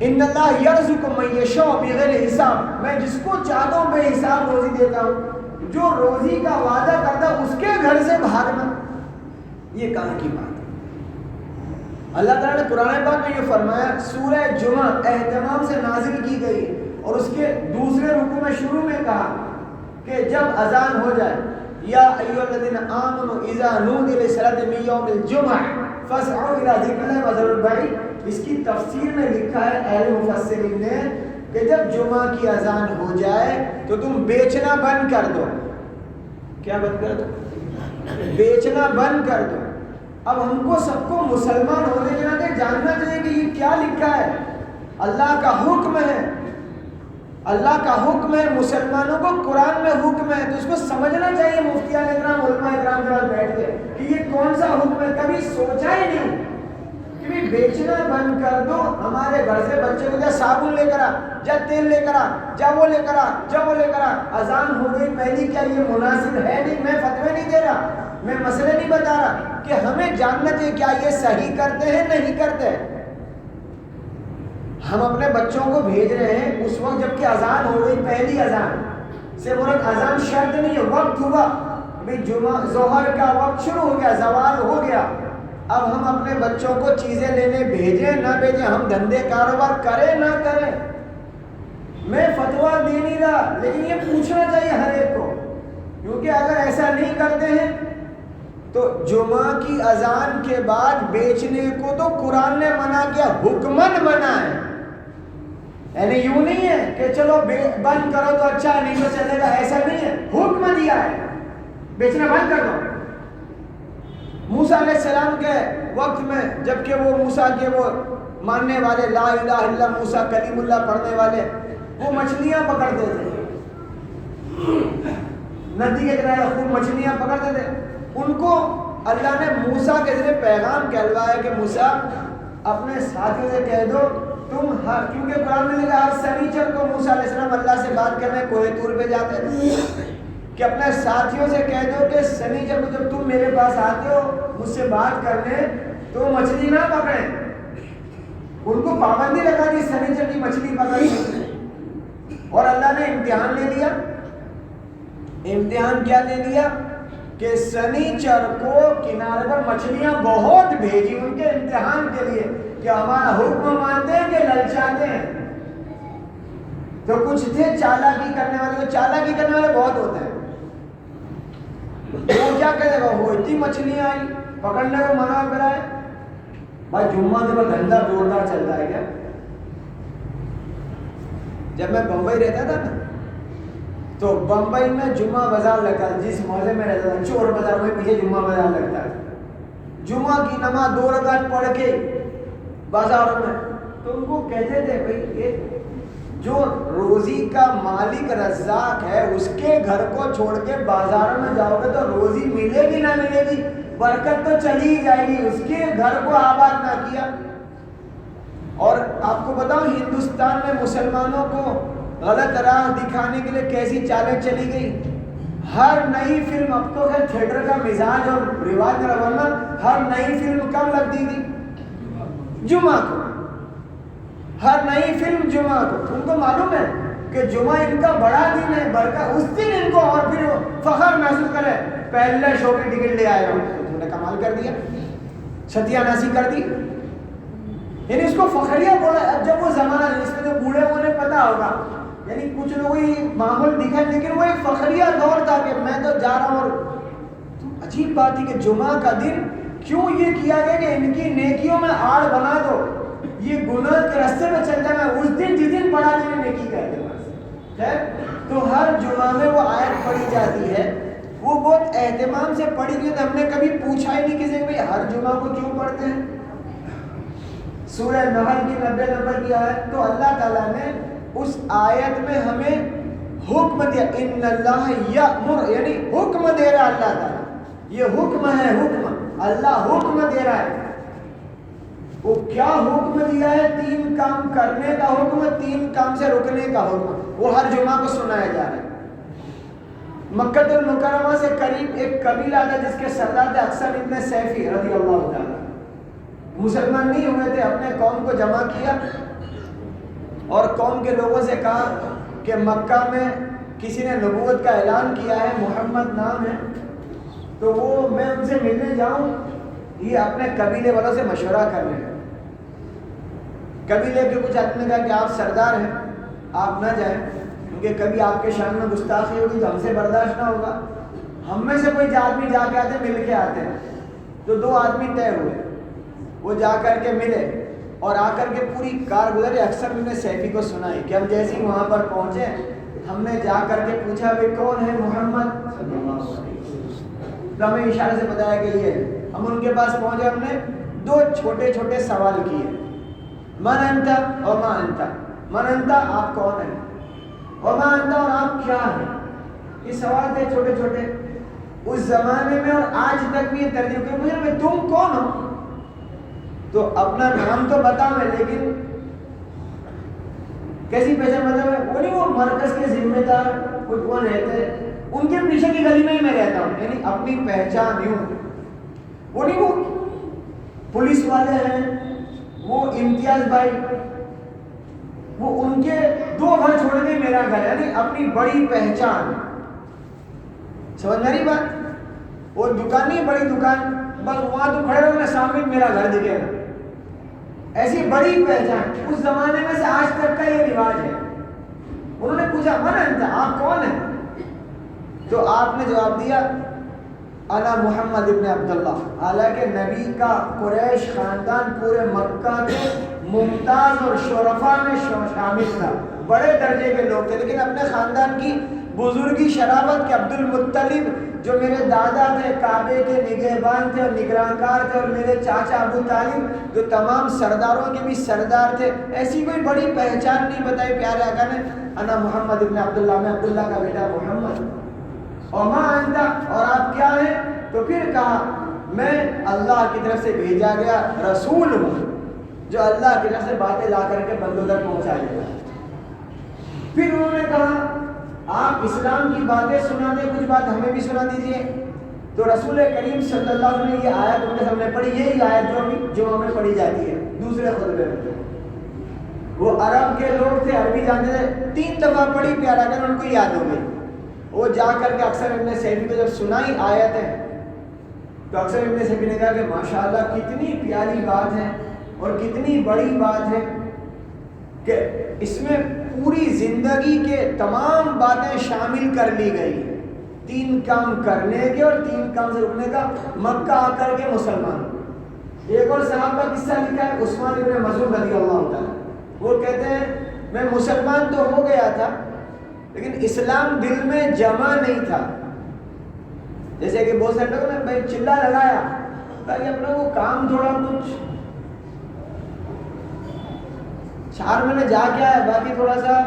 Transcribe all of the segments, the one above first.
ان اللہ یرزق من یشاء بغیر حساب، میں جس کو چاہتا ہوں بے حساب روزی دیتا ہوں، جو روزی کا وعدہ کرتا اس کے گھر سے بھاگنا یہ کہاں کی بات ہے؟ اللہ تعالیٰ نے قرآن پاک میں یہ فرمایا، سورہ جمعہ اہتمام سے نازل کی گئی اور اس کے دوسرے رکوع میں شروع میں کہا کہ جب اذان ہو جائے، یا ایھا الذین آمنوا اذا نودی للصلاۃ من یوم الجمعہ فاسعوا الی ذکر اللہ وذروا البیع۔ اس کی تفسیر میں لکھا ہے اہل مفسرین نے کہ جب جمعہ کی اذان ہو جائے تو تم بیچنا بند کر دو۔ کیا بند کر دو؟ بیچنا بند کر دو۔ اب ہم کو سب کو مسلمان ہونے کے ناطے جاننا چاہیے کہ یہ کیا لکھا ہے، اللہ کا حکم ہے، اللہ کا حکم ہے، مسلمانوں کو قرآن میں حکم ہے، تو اس کو سمجھنا چاہیے۔ مفتیان اکرام، علماء اکرام کے پاس بیٹھ کے کہ یہ کون سا حکم ہے، کبھی سوچا ہی نہیں کہ بیچنا بند کر دو۔ ہمارے گھر سے بچے کو جا صابن لے کر آ، جا تیل لے کر آ، جا وہ لے کر آ، جا وہ لے کر آ، اذان ہو گئی پہلی، کیا یہ مناسب ہے؟ نہیں، میں فتوے نہیں دے رہا، میں مسئلے نہیں بتا رہا، کہ ہمیں جاننا چاہیے کیا یہ صحیح کرتے ہیں نہیں کرتے ہیں۔ ہم اپنے بچوں کو بھیج رہے ہیں اس وقت جب کہ اذان ہو گئی، پہلی اذان سے مراد اذان شرط نہیں ہے، وقت ہوا بھی، جمعہ ظہر کا وقت شروع ہو گیا، زوال ہو گیا، اب ہم اپنے بچوں کو چیزیں لینے بھیجیں نہ بھیجیں، ہم دھندے کاروبار کریں نہ کریں، میں فتویٰ دے نہیں رہا، لیکن یہ پوچھنا چاہیے ہر ایک کو، کیونکہ اگر ایسا نہیں کرتے ہیں تو جمعہ کی اذان کے بعد بیچنے کو تو قرآن نے منع کیا، حکمن منع ہے، یعنی یوں نہیں ہے کہ چلو بند کرو تو اچھا نہیں تو چلے گا، ایسا نہیں ہے، حکم دیا ہے بیچنا بند کر دو۔ موسیٰ علیہ السلام کے وقت میں جبکہ وہ موسیٰ کے وہ ماننے والے، لا الہ الا موسیٰ کلیم اللہ پڑھنے والے، وہ مچھلیاں پکڑتے تھے، ندی کے کنارے خوب مچھلیاں پکڑتے تھے، ان کو اللہ نے موسیٰ کے ذریعے پیغام کہلوایا کہ موسیٰ اپنے ساتھیوں سے کہہ دو تم ہر، کیونکہ قرآن میں لکھا ہر سنیچر کو موسیٰ علیہ السلام اللہ سے بات کرنے کوہ طور پہ جاتے تھے، کہ اپنے ساتھیوں سے کہہ دو کہ سنیچر کو جب تم میرے پاس آتے ہو مجھ سے بات کرنے تو مچھلی نہ پکڑیں، ان کو پابندی لگا دی سنیچر کی مچھلی پکڑی، اور اللہ نے امتحان لے لیا۔ امتحان کیا لے لیا کہ سنیچر کو کنارے پر مچھلیاں بہت بھیجی ان کے امتحان کے لیے کہ ہمارا حکم مانتے ہیں کہ للچاتے ہیں۔ تو کچھ تھے چالاکی کرنے والے، تو چالاکی کرنے والے بہت ہوتے ہیں، وہ کیا کرے گا، وہ اتنی مچھلیاں آئی پکڑنے کو منع کرا ہے۔ بھائی جمعہ کے بعد دھندا زوردار چلتا ہے کیا؟ جب میں بمبئی رہتا تھا نا تو بمبئی میں جمعہ بازار لگتا تھا، جس محلے میں رہتا تھا چور بازار میں پیچھے جمعہ بازار لگتا تھا، جمعہ کی نماز 2 رکعت پڑھ کے بازاروں میں، تو ان کو کہتے تھے بھائی یہ جو روزی کا مالک رزاق ہے اس کے گھر کو چھوڑ کے بازاروں میں جاؤ گے تو روزی ملے گی نہ ملے گی، برکت تو چلی ہی جائے گی، اس کے گھر کو آباد نہ کیا۔ اور آپ کو بتاؤں ہندوستان میں مسلمانوں کو غلط راہ دکھانے کے لیے کیسی چالیں چلی گئی، ہر نئی فلم، اب تو ہے تھیٹر کا مزاج اور رواج کا، ورنہ ہر نئی فلم کب لگتی تھی؟ جمعہ کو، ہر نئی فلم جمعہ کو۔ ان کو معلوم ہے کہ جمعہ ان کا بڑا دن ہے، برکت، اس دن ان کو اور پھر فخر محسوس کرے، پہلے شو کی ٹکٹ لے آئے ہو، تم نے کمال کر دیا، ستیہ ناسی کر دی، یعنی اس کو فخریہ بولا۔ اب جب وہ زمانہ اس میں جو بوڑھے ہونے پتا ہوگا، یعنی کچھ لوگوں یہ ماحول دکھا، لیکن وہ ایک فخریہ دور تھا کہ میں تو جا رہا ہوں، اور عجیب بات ہے کہ جمعہ کا دن کیوں یہ کیا گیا کہ ان کی نیکیوں میں آڑ بنا دو، یہ گناہ کے راستے میں چل جائے، اس دن جس دن پڑھا دیں نیکی کہتے ہیں، تو ہر جمعہ میں وہ آیت پڑھی جاتی ہے، وہ بہت اہتمام سے پڑھی گئی، تو ہم نے کبھی پوچھا ہی نہیں کسی کہ بھائی ہر جمعہ کو کیوں پڑھتے ہیں۔ سورہ نحل کی 90 نمبر کی آیت، تو اللہ تعالیٰ نے اس آیت میں ہمیں حکم دیا، ان اللہ یأمر، یعنی حکم دے رہا اللہ تعالیٰ، یہ حکم ہے، حکم اللہ حکم دے رہا ہے۔ وہ کیا حکم دیا ہے؟ 3 کام کرنے کا حکم، 3 کام سے رکنے کا حکم، وہ ہر جمعہ کو سنایا جا رہا ہے۔ مکہ المکرمہ سے قریب ایک قبیلہ تھا جس کے سردار تھے اقسم ابن سیفی رضی اللہ تعالیٰ، مسلمان نہیں ہوئے تھے، اپنے قوم کو جمع کیا، اور قوم کے لوگوں سے کہا کہ مکہ میں کسی نے نبوت کا اعلان کیا ہے، محمد نام ہے، تو وہ میں ان سے ملنے جاؤں، یہ اپنے قبیلے والوں سے مشورہ کر رہے ہیں۔ قبیلے کے کچھ آدمی نے کہا کہ آپ سردار ہیں، آپ نہ جائیں، کیونکہ کبھی آپ کے شان میں گستاخی ہوگی تو ہم سے برداشت نہ ہوگا۔ ہم میں سے کوئی آدمی جا کے آتے، مل کے آتے ہیں۔ تو 2 آدمی طے ہوئے، وہ جا کر کے ملے اور آ کر کے پوری کارگزاری اکثر میں نے سیفی کو سنائی کہ ہم جیسے ہی وہاں پر پہنچے ہم نے جا کر کے پوچھا بھائی کون ہے؟ محمد صلی اللہ علیہ وسلم۔ تو ہمیں اشارے سے بتایا کہ یہ ہے۔ ہم ان کے پاس پہنچے، ہم نے 2 چھوٹے چھوٹے سوال کیے، من انت اور ما انت۔ من انت، آپ کون ہیں، اور ما انت، اور آپ کیا ہیں۔ یہ سوال تھے چھوٹے چھوٹے، اس زمانے میں اور آج تک بھی یہ ترجمہ کہ مجھے میں تم کون ہو؟ تو اپنا نام تو بتاؤ میں، لیکن کیسی پہچان مطلب ہے وہ نہیں، وہ مرکز کے ذمہ دار کچھ وہ رہتے ان کے پیچھے کی گلی میں ہی میں رہتا ہوں، یعنی اپنی پہچان یوں وہ نہیں، وہ پولیس والے ہیں، وہ امتیاز بھائی، وہ ان کے 2 گھر چھوڑ کے میرا گھر، یعنی اپنی بڑی پہچان۔ سمجھ میں نہیں بات؟ وہ دکان نہیں، بڑی دکان، بس وہاں تو کھڑے رہو نا، سامنے میرا گھر دکھے گا، ایسی بڑی پہچان۔ اس زمانے میں سے آج تک کا یہ رواج ہے۔ انہوں نے پوچھا من انت، آپ کون ہیں؟ تو آپ نے جواب دیا انا محمد ابن عبداللہ۔ حالانکہ نبی کا قریش خاندان پورے مکہ کے ممتاز اور شرفاء میں شامل تھا، بڑے درجے کے لوگ تھے، لیکن اپنے خاندان کی بزرگی شرافت کے عبد المطلب جو میرے دادا تھے، کعبے کے نگہبان تھے اور نگرانکار تھے، اور میرے چاچا ابو طالب جو تمام سرداروں کے بھی سردار تھے، ایسی کوئی بڑی پہچان نہیں بتائی پیارے آقا نے۔ انا محمد ابن عبداللہ، میں عبداللہ کا بیٹا محمد۔ اور ما انت، اور آپ کیا ہیں؟ تو پھر کہا میں اللہ کی طرف سے بھیجا گیا رسول ہوں، جو اللہ کی طرف سے باتیں لا کر کے بندوں تک پہنچائے گا۔ پھر انہوں نے کہا آپ اسلام کی باتیں سنا دیں، کچھ بات ہمیں بھی سنا دیجئے۔ تو رسول کریم صلی اللہ علیہ وسلم نے یہ آیت ان کے سامنے پڑھی، یہی آیت جو ہمیں پڑھی جاتی ہے دوسرے خطبے میں۔ وہ عرب کے لوگ تھے، عربی جانتے تھے، 3 دفعہ پڑھی پیارا کر ان کو یاد ہو گئی۔ وہ جا کر کے اکثر ابن سیفی کو جب سنائی آیتیں تو اکثر ابن سیفی نے کہا کہ ماشاءاللہ کتنی پیاری بات ہے اور کتنی بڑی بات ہے کہ اس میں پوری زندگی کے تمام باتیں شامل کر لی گئی، 3 کام کرنے کے اور 3 کام سے رکنے کا، مکہ آ کر کے مسلمان۔ ایک اور صاحب کا قصہ لکھا ہے عثمان ابن مظعون رضی اللہ تعالیٰ، وہ کہتے ہیں میں مسلمان تو ہو گیا تھا لیکن اسلام دل میں جمع نہیں تھا۔ جیسے کہ بہت سارے لوگ نے بھائی چلا لگایا تاکہ اپنا وہ کام تھوڑا کچھ 4 مہینے جا کے آیا، باقی تھوڑا سا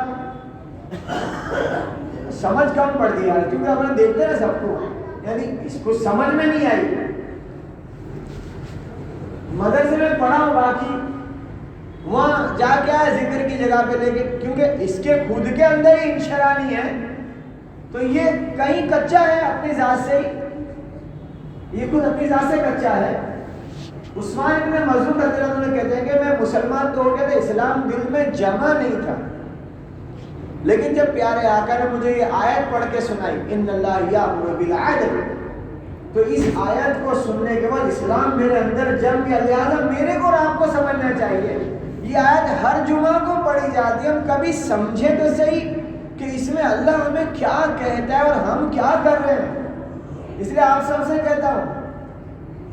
سمجھ کم پڑ گیا، کیونکہ اپنے دیکھتے نا سب کو، یعنی اس کو سمجھ میں نہیں آئی۔ مدرسے میں پڑھا ہوں، باقی وہاں جا کے آیا ذکر کی جگہ پہ، لیکن کیونکہ اس کے خود کے اندر ہی انشرا نہیں ہے تو یہ کہیں کچا ہے اپنی ذات سے ہی، یہ خود اپنی ذات سے کچا ہے۔ عثمان ابن مظعون رضی اللہ عنہ کہتے ہیں کہ میں مسلمان تو ہو گیا تھا، اسلام دل میں جمع نہیں تھا، لیکن جب پیارے آقا نے مجھے یہ آیت پڑھ کے سنائی ان اللہ یامر بالعدل، تو اس آیت کو سننے کے بعد اسلام میرے اندر جم گیا۔ لہٰذا میرے کو اور آپ کو سمجھنا چاہیے، یہ آیت ہر جمعہ کو پڑھی جاتی ہے، ہم کبھی سمجھے تو صحیح کہ اس میں اللہ ہمیں کیا کہتا ہے اور ہم کیا کر رہے ہیں۔ اس لیے آپ سب سے کہتا ہوں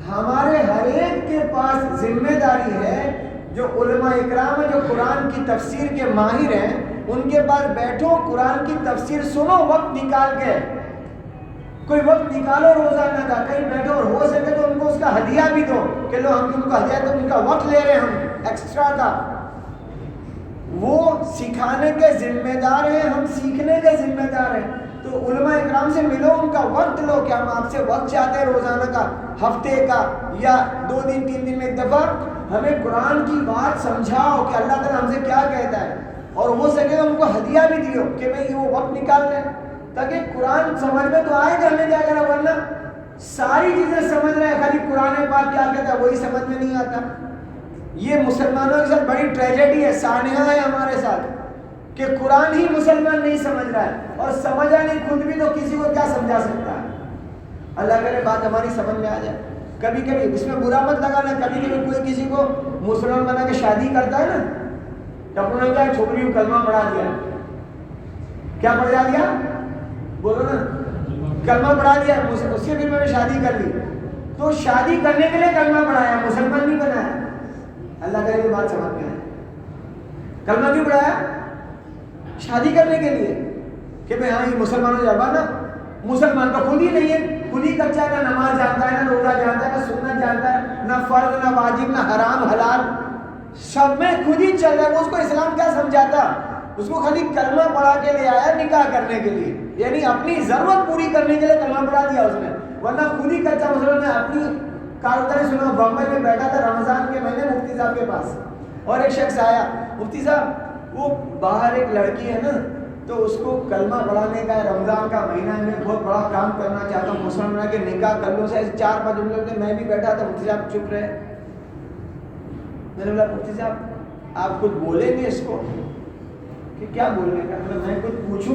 ہمارے ہر ایک کے پاس ذمہ داری ہے، جو علماء اکرام ہیں جو قرآن کی تفسیر کے ماہر ہیں ان کے پاس بیٹھو، قرآن کی تفسیر سنو، وقت نکال کے، کوئی وقت نکالو روزانہ کا، کہیں بیٹھو، اور ہو سکے تو ان کو اس کا ہدیہ بھی دو کہ لو ہم ان کو ہدیہ، تو ان کا وقت لے رہے ہیں ہم ایکسٹرا کا، وہ سکھانے کے ذمہ دار ہیں، ہم سیکھنے کے ذمہ دار ہیں۔ تو علماء اکرام سے ملو، ان کا وقت لو کہ ہم آپ سے وقت چاہتے ہیں روزانہ کا، ہفتے کا، یا 2 دن 3 دن میں ایک دفعہ ہمیں قرآن کی بات سمجھاؤ کہ اللہ تعالیٰ ہم سے کیا کہتا ہے، اور ہو سکے تو ان کو ہدیہ بھی دیو کہ بھئی وہ وقت نکال لیں تاکہ قرآن سمجھ میں تو آئے گا، ہمیں کیا کرنا، ورنہ ساری چیزیں سمجھ رہے ہیں، خالی قرآن پاک کیا کہتا ہے وہی سمجھ میں نہیں آتا۔ یہ مسلمانوں کے ساتھ بڑی ٹریجڈی ہے، سانحہ ہے ہمارے ساتھ کہ قرآن ہی مسلمان نہیں سمجھ رہا ہے اور سمجھا نہیں خود بھی تو کسی کو کیا سمجھا سکتا ہے. اللہ کرے بات ہماری سمجھ میں آ جائے. کبھی کبھی اس میں برا مت لگانا, کبھی کبھی کوئی کسی کو مسلمان بنا کے شادی کرتا ہے نا, ٹپو نے کیا چھوکری کو کلمہ پڑھا دیا. کیا پڑھا دیا؟ بولو نا, کلمہ پڑھا دیا, اس سے پھر میں نے شادی کر لی. تو شادی کرنے کے لیے کلمہ پڑھایا, مسلمان نہیں بنایا. اللہ کرے یہ بات سمجھ میں آئے. کلمہ کیوں پڑھایا؟ شادی کرنے کے لیے کہ بھائی ہاں یہ مسلمان ہو جائے نا. مسلمان تو خود ہی نہیں ہے, خود ہی کچا ہے, نہ نماز جانتا ہے, نہ روزہ جانتا ہے, نہ سنت جانتا ہے, نہ فرض, نہ واجب, نہ حرام حلال, سب میں خود ہی چل رہا ہے. اس کو اسلام کیا سمجھاتا؟ اس کو خالی کلمہ پڑھا کے لے آیا نکاح کرنے کے لیے, یعنی اپنی ضرورت پوری کرنے کے لیے کلمہ پڑھا دیا اس نے, ورنہ خود ہی کچا مسلمان ہے. اپنی کاروباری سنا, بمبئی میں بیٹھا تھا رمضان کے مہینے مفتی صاحب کے پاس, اور ایک شخص آیا, مفتی صاحب وہ باہر ایک لڑکی ہے نا, تو اس کو کلمہ پڑھانے کا ہے, رمضان کا مہینہ ہے, میں بہت بڑا کام کرنا چاہتا ہوں, مسلمان کے نکاح کر لوں. سے 4-5 جملے میں بھی بیٹھا تھا, مفتی صاحب چپ رہے. میں نے بولا مفتی صاحب آپ کچھ بولیں گے اس کو؟ کہ کیا بولنے کا؟ میں کچھ پوچھوں؟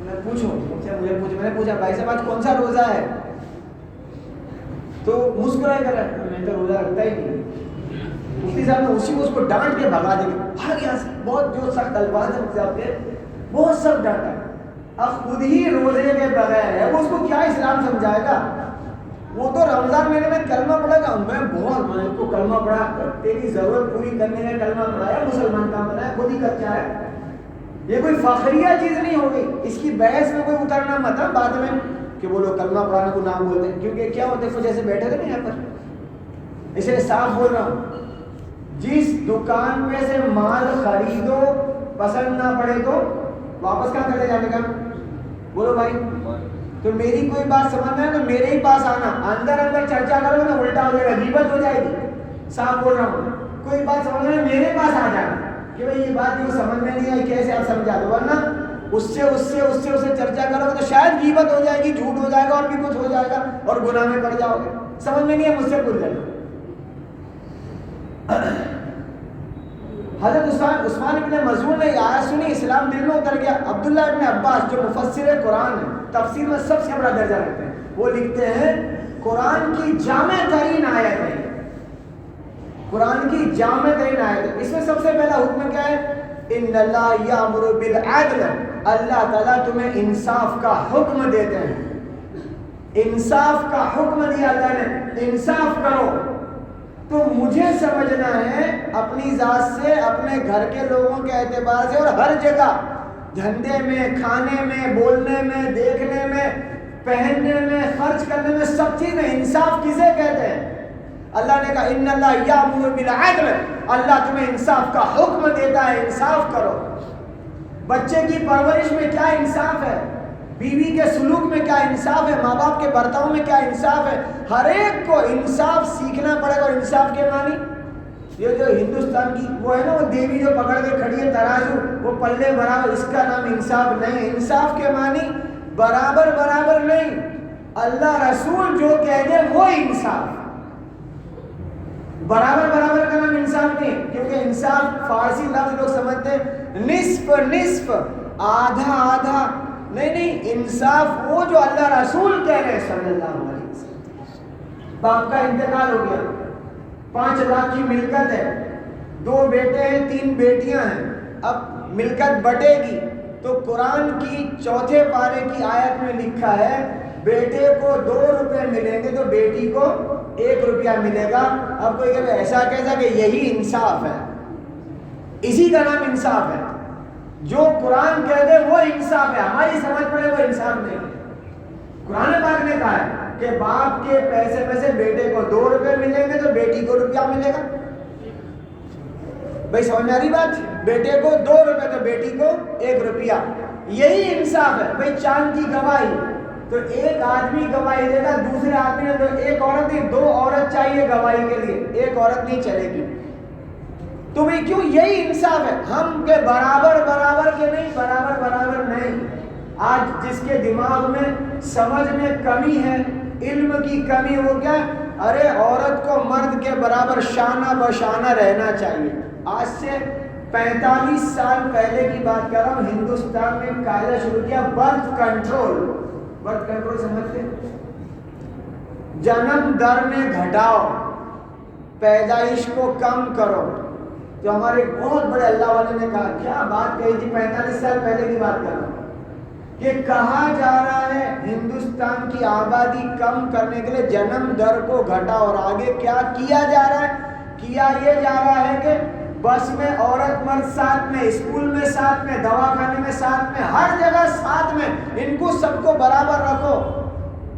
میں پوچھوں مجھے پوچھ. میں نے پوچھا بھائی صاحب آج کون سا روزہ ہے؟ تو مسکرائے کر میں تو روزہ رکھتا ہی نہیں. مفتی صاحب نے اسی کو اس کو ڈانٹ کے بھگا دے, بھاگ یہاں سے. بہت جو سخت الفاظ ہیں مفتی صاحب کے, بہت سخت ڈانٹا. اب خود ہی روزے کے بغیر ہے, وہ اس کو کیا اسلام سمجھائے گا؟ وہ تو رمضان مہینے میں کلمہ پڑھا گا. میں کو کلمہ پڑھا, تیری ضرورت پوری کرنے کا کلمہ پڑھایا, مسلمان کام بنایا, خود ہی کچا ہے. یہ کوئی فخریہ چیز نہیں ہوگی, اس کی بحث میں کوئی اترنا مت ہے بعد میں کہ وہ لوگ کلمہ پڑھانے کو نام بولتے ہیں. کیونکہ کیا ہوتے ہیں جیسے بیٹھے تھے نا یہاں پر, اس لیے صاف بول رہا ہوں, جس دکان میں سے مال خریدو پسند نہ پڑے تو واپس کہاں کرتے جانے کا؟ بولو بھائی. تو میری کوئی بات سمجھنا ہے تو میرے ہی پاس آنا, اندر اندر چرچا کرو نا الٹا ہو جائے گا, غیبت ہو جائے گی. صاف بول رہا ہوں, کوئی بات سمجھنا ہے میرے پاس آ جانا کہ بھائی یہ بات جو سمجھ میں نہیں آئی کیسے آپ سمجھا دو, ورنہ اس سے چرچا کرو تو شاید غیبت ہو جائے گی, جھوٹ ہو جائے گا, اور بھی کچھ ہو جائے گا, اور گناہ میں پڑ جاؤ گے. سمجھ میں نہیں ہے مجھ سے پوچھ لینا. حضرت عثمان ابن مظعون نے آیت سنی, اسلام دل میں اتر گیا. عبداللہ ابن عباس جو مفسر قرآن ہے, تفسیر میں سب سے بڑا درجہ رکھتے ہیں, وہ لکھتے ہیں قرآن کی جامع ترین آیت ہے, قرآن کی جامع ترین آیت ہے. اس میں سب سے پہلا حکم کیا ہے؟ ان اللہ یامر بالعدل, اللہ تعالیٰ تمہیں انصاف کا حکم دیتے ہیں. انصاف کا حکم دیا اللہ نے, انصاف کرو. تو مجھے سمجھنا ہے اپنی ذات سے, اپنے گھر کے لوگوں کے اعتبار سے, اور ہر جگہ, دھندے میں, کھانے میں, بولنے میں, دیکھنے میں, پہننے میں, خرچ کرنے میں, سب چیز میں انصاف کسے کہتے ہیں؟ اللہ نے کہا ان اللہ یامر بالعدل, اللہ تمہیں انصاف کا حکم دیتا ہے, انصاف کرو. بچے کی پرورش میں کیا انصاف ہے, بیوی کے سلوک میں کیا انصاف ہے, ماں باپ کے برتاؤ میں کیا انصاف ہے. ہر ایک کو انصاف سیکھنا پڑے گا. اور انصاف کے معنی یہ جو ہندوستان کی وہ ہے نا, وہ دیوی جو پکڑ کے کھڑی ہے ترازو, وہ پلے برابر, اس کا نام انصاف نہیں. انصاف کے معنی برابر برابر نہیں, اللہ رسول جو کہہ دے وہ انصاف. برابر برابر کا نام انصاف نہیں, کیونکہ انصاف فارسی لفظ لوگ سمجھتے ہیں نصف نصف, آدھا آدھا. نہیں, انصاف وہ جو اللہ رسول کہہ رہے ہیں صلی اللہ علیہ وسلم. باپ کا انتقال ہو گیا, 5 لاکھ کی ملکت ہے, 2 بیٹے ہیں, 3 بیٹیاں ہیں, اب ملکت بٹے گی. تو قرآن کی 4 پارے کی آیت میں لکھا ہے بیٹے کو 2 روپے ملیں گے تو بیٹی کو 1 روپیہ ملے گا. اب کوئی کہ ایسا کیسا کہ یہی انصاف ہے, اسی کا نام انصاف ہے. جو قرآن کہہ دے وہ انصاف ہے, ہماری سمجھ پڑے وہ انصاف نہیں ہے. قرآن پاک نے کہا ہے کہ باپ کے پیسے میں سے بیٹے کو 2 روپے ملیں گے تو بیٹی کو روپیہ ملے گا. بھائی سمجھ میں آ رہی بات؟ بیٹے کو 2 روپے تو بیٹی کو 1 روپیہ, یہی انصاف ہے. بھائی چاند کی گواہی, تو ایک آدمی گواہی دے گا, دوسرے آدمی نے, تو ایک عورت نہیں 2 عورت چاہیے گواہی کے لیے, ایک عورت نہیں چلے گی. تو بھائی کیوں؟ یہی انصاف ہے. ہم کے برابر برابر کے نہیں, برابر برابر نہیں. آج جس کے دماغ میں سمجھ میں کمی ہے, علم کی کمی, وہ کیا, ارے عورت کو مرد کے برابر شانہ بشانہ رہنا چاہیے. آج سے 45 سال پہلے کی بات کر رہا ہوں، ہندوستان میں ایک قاعدہ شروع کیا، برتھ کنٹرول۔ برتھ کنٹرول سمجھتے؟ جنم در میں گھٹاؤ، پیدائش کو کم کرو۔ جو ہمارے بہت بڑے اللہ والے نے کہا، کیا بات کہی تھی، 45 سال پہلے کی بات کر رہا ہوں، کہ کہا جا رہا ہے ہندوستان کی آبادی کم کرنے کے لیے جنم در کو گھٹاؤ، اور آگے کیا کیا جا رہا ہے؟ کیا یہ جا رہا ہے کہ بس میں عورت مرد ساتھ میں، اسکول میں ساتھ میں، دواخانے میں ساتھ میں، ہر جگہ ساتھ میں، ان کو سب کو برابر رکھو،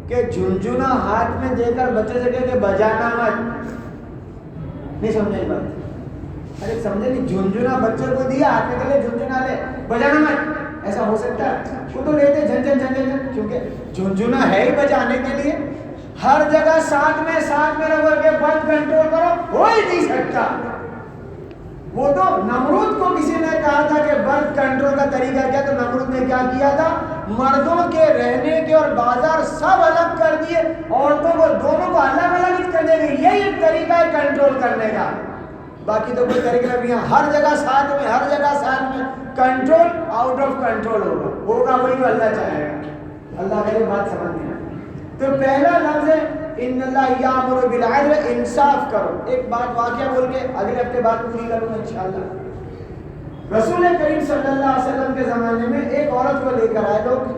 کہ جھنجھنا ہاتھ میں دے کر بچے سے کہے کہ بجانا مت۔ نہیں سمجھے بات؟ ارے سمجھے نہیں، جھنجھنا بچے کو دیا، ہاتھ میں کہ لے جھنجھنا لے، بجانا مت، ایسا ہو سکتا ہے؟ وہ تو لیتے جھن جھن جھن جھن، کیونکہ جھنجھنا ہے ہی بجانے کے لیے۔ ہر جگہ ساتھ میں رہو کے برتھ کنٹرول کرو، ہو ہی نہیں سکتا۔ وہ تو نمرود کو کسی نے کہا تھا کہ برتھ کنٹرول کا طریقہ کیا، تو نمرود نے کیا کیا تھا، مردوں کے رہنے کے اور بازار سب الگ کر دیے، عورتوں کو دونوں کو الگ الگ کر دیں گے، یہی ایک طریقہ ہے کنٹرول کرنے کا، باقی تو کوئی طریقہ نہیں ہے۔ ہر جگہ ساتھ میں، ہر جگہ ساتھ میں، کنٹرول آؤٹ آف کنٹرول ہوگا وہی جو اللہ چاہے گا۔ اللہ میری بات سمجھ گیا؟ تو پہلا لفظ ہے ان اللہ یامر بالعدل، انصاف کرو۔ ایک بات واقعہ بول کے اگلے ہفتے بات پوری کروں گا انشاءاللہ۔ رسول کریم صلی اللہ علیہ وسلم کے زمانے میں ایک عورت کو لے کر آئے لوگ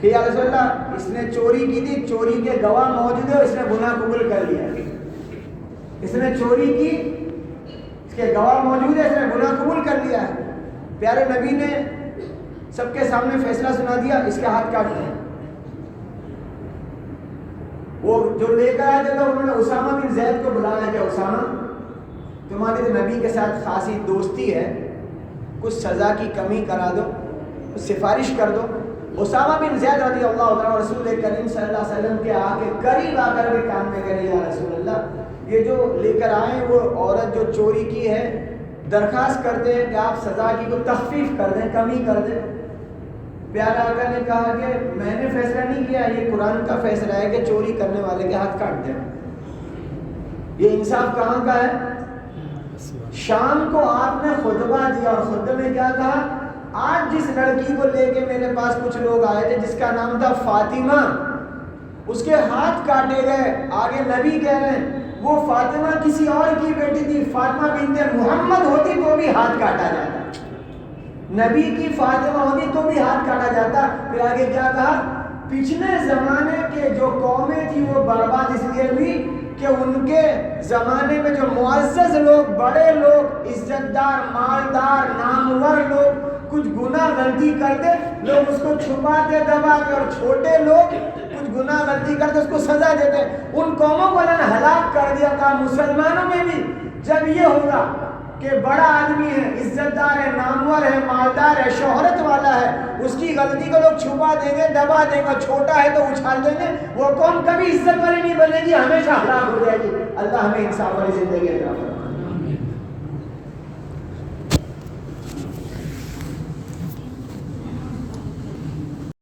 کہ یا رسول اللہ اس نے چوری کی تھی، چوری کے گواہ موجود ہے، اس نے گناہ قبول کر لیا، اس نے چوری کی، اس کے گواہ موجود ہے، اس نے گناہ قبول کر لیا ہے۔ پیارے نبی نے سب کے سامنے فیصلہ سنا دیا، اس کے ہاتھ کاٹ دیں۔ وہ جو لے کر آئے تھے لوگ، انہوں نے اسامہ بن زید کو بلایا کہ اسامہ تمہاری تو نبی کے ساتھ خاصی دوستی ہے، کچھ سزا کی کمی کرا دو، کچھ سفارش کر دو۔ اسامہ بن زید رضی اللہ عنہ رسول کریم صلی اللہ علیہ وسلم کے آگے قریب آ کر کے کام میں کرے، یا رسول اللہ یہ جو لے کر آئے وہ عورت جو چوری کی ہے، درخواست کرتے ہیں کہ آپ سزا کی کو تخفیف کر دیں، کمی کر دیں۔ پیارا آقا نے کہا کہ میں نے فیصلہ نہیں کیا، یہ قرآن کا فیصلہ ہے کہ چوری کرنے والے کے ہاتھ کاٹ دیں۔ یہ انصاف کہاں کا ہے؟ شام کو آپ نے خطبہ دیا اور خطبے میں کیا کہا، آج جس لڑکی کو لے کے میرے پاس کچھ لوگ آئے تھے جس کا نام تھا فاطمہ، اس کے ہاتھ کاٹے گئے۔ آگے نبی کہہ رہے ہیں وہ فاطمہ کسی اور کی بیٹی تھی، فاطمہ بنت محمد ہوتی تو بھی ہاتھ کاٹا جاتا، نبی کی فاطمہ ہوتی تو بھی ہاتھ کاٹا جاتا۔ پھر آگے کیا کہا، پچھلے زمانے کے جو قومیں تھی وہ برباد اس لیے ہوئی کہ ان کے زمانے میں جو معزز لوگ، بڑے لوگ، عزت دار، مالدار، نامور لوگ کچھ گناہ غلطی کرتے، لوگ اس کو چھپاتے دباتے، اور چھوٹے لوگ کچھ گناہ غلطی کرتے اس کو سزا دیتے۔ ان قوموں کو اللہ نے ہلاک کر دیا تھا۔ مسلمانوں میں بھی جب یہ ہوگا کہ بڑا آدمی ہے، عزت دار ہے، نامور ہے، مالدار ہے، شہرت والا ہے، اس کی غلطی کو لوگ چھپا دیں گے، دبا دیں گے، چھوٹا ہے تو اچھال دیں گے، وہ قوم کبھی عزت والی نہیں بنے گی، ہمیشہ ہلاک ہو جائے گی۔ اللہ ہمیں انصاف والی زندگی عطا فرمائے۔